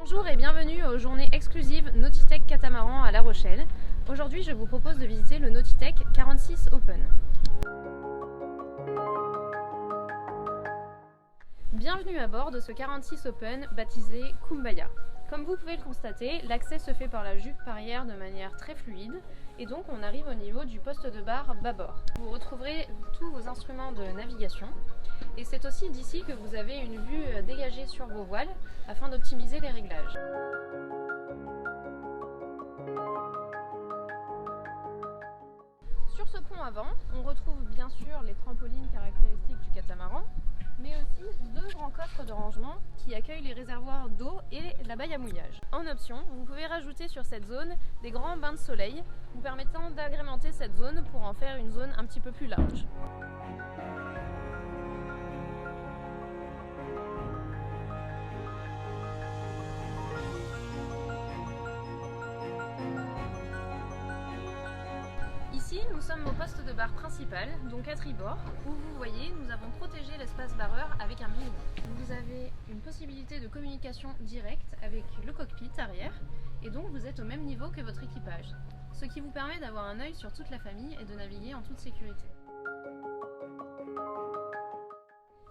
Bonjour et bienvenue aux journées exclusives Nautitech Catamaran à La Rochelle. Aujourd'hui, je vous propose de visiter le Nautitech 46 Open. Bienvenue à bord de ce 46 Open baptisé Kumbaya. Comme vous pouvez le constater, l'accès se fait par la jupe arrière de manière très fluide et donc on arrive au niveau du poste de bar bâbord. Vous retrouverez tous vos instruments de navigation et c'est aussi d'ici que vous avez une vue dégagée sur vos voiles afin d'optimiser les réglages. Sur ce pont avant, on retrouve bien sûr les trampolines caractéristiques du catamaran, mais aussi deux grands coffres de rangement qui accueillent les réservoirs d'eau et la baille à mouillage. En option, vous pouvez rajouter sur cette zone des grands bains de soleil, vous permettant d'agrémenter cette zone pour en faire une zone un petit peu plus large. Ici, nous sommes au poste de bar principal, donc à tribord, où vous voyez, nous avons protégé l'espace barreur avec un bivouac. Vous avez une possibilité de communication directe avec le cockpit arrière, et donc vous êtes au même niveau que votre équipage, ce qui vous permet d'avoir un œil sur toute la famille et de naviguer en toute sécurité.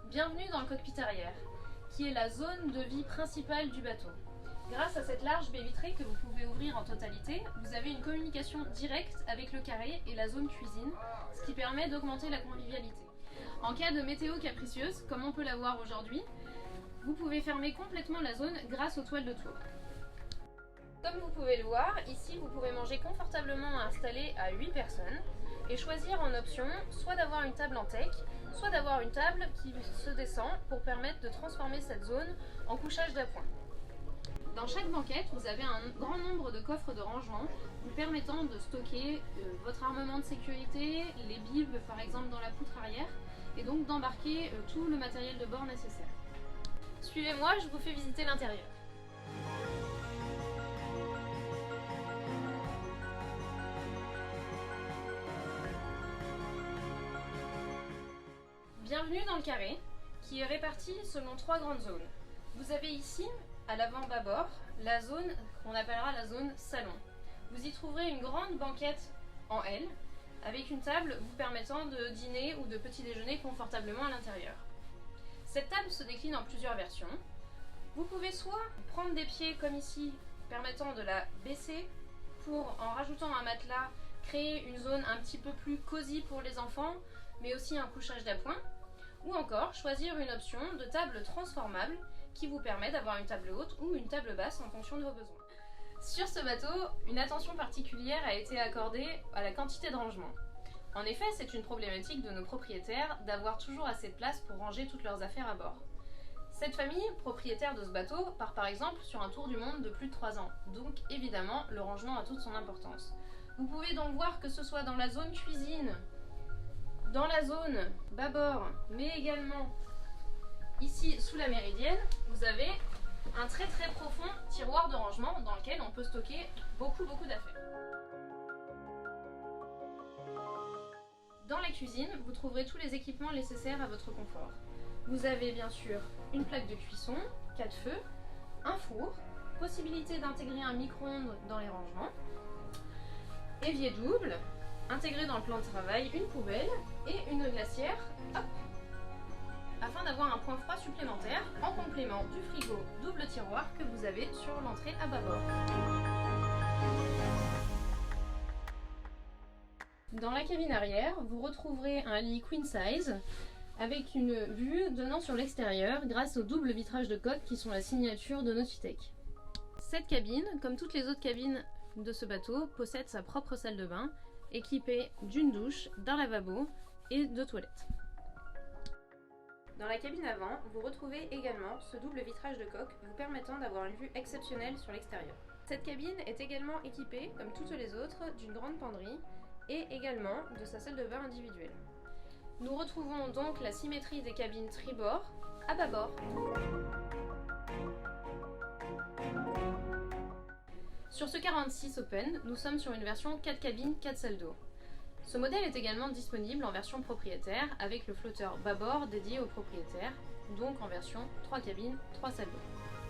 Bienvenue dans le cockpit arrière, qui est la zone de vie principale du bateau. Grâce à cette large baie vitrée que vous pouvez ouvrir en totalité, vous avez une communication directe avec le carré et la zone cuisine, ce qui permet d'augmenter la convivialité. En cas de météo capricieuse, comme on peut la voir aujourd'hui, vous pouvez fermer complètement la zone grâce aux toiles de tour. Comme vous pouvez le voir, ici vous pouvez manger confortablement installé à 8 personnes et choisir en option soit d'avoir une table en teck, soit d'avoir une table qui se descend pour permettre de transformer cette zone en couchage d'appoint. Dans chaque banquette, vous avez un grand nombre de coffres de rangement vous permettant de stocker votre armement de sécurité, les bibles par exemple dans la poutre arrière, et donc d'embarquer tout le matériel de bord nécessaire. Suivez-moi, je vous fais visiter l'intérieur. Bienvenue dans le carré, qui est réparti selon 3 grandes zones. Vous avez ici, à l'avant bâbord, la zone qu'on appellera la zone salon. Vous y trouverez une grande banquette en L, avec une table vous permettant de dîner ou de petit déjeuner confortablement à l'intérieur. Cette table se décline en plusieurs versions. Vous pouvez soit prendre des pieds comme ici, permettant de la baisser pour, en rajoutant un matelas, créer une zone un petit peu plus cosy pour les enfants, mais aussi un couchage d'appoint, ou encore choisir une option de table transformable qui vous permet d'avoir une table haute ou une table basse en fonction de vos besoins. Sur ce bateau, une attention particulière a été accordée à la quantité de rangement. En effet, c'est une problématique de nos propriétaires d'avoir toujours assez de place pour ranger toutes leurs affaires à bord. Cette famille, propriétaire de ce bateau, part par exemple sur un tour du monde de plus de 3 ans, donc évidemment le rangement a toute son importance. Vous pouvez donc voir que ce soit dans la zone cuisine, dans la zone bâbord, mais également ici sous la méridienne, vous avez un très profond tiroir de rangement dans lequel on peut stocker beaucoup d'affaires. Dans la cuisine, vous trouverez tous les équipements nécessaires à votre confort. Vous avez bien sûr une plaque de cuisson, 4 feux, un four, possibilité d'intégrer un micro-ondes dans les rangements, évier double, intégré dans le plan de travail une poubelle et une glacière, hop, afin d'avoir un point froid supplémentaire en complément du frigo double tiroir que vous avez sur l'entrée à bâbord. Dans la cabine arrière, vous retrouverez un lit queen size avec une vue donnant sur l'extérieur grâce au double vitrage de coque qui sont la signature de Nautitech. Cette cabine, comme toutes les autres cabines de ce bateau, possède sa propre salle de bain équipée d'une douche, d'un lavabo et de toilettes. Dans la cabine avant, vous retrouvez également ce double vitrage de coque vous permettant d'avoir une vue exceptionnelle sur l'extérieur. Cette cabine est également équipée, comme toutes les autres, d'une grande penderie et également de sa salle de bain individuelle. Nous retrouvons donc la symétrie des cabines tribord à bâbord. Sur ce 46 Open, nous sommes sur une version 4 cabines, 4 salles d'eau. Ce modèle est également disponible en version propriétaire avec le flotteur bâbord dédié aux propriétaires, donc en version 3 cabines, 3 salles d'eau.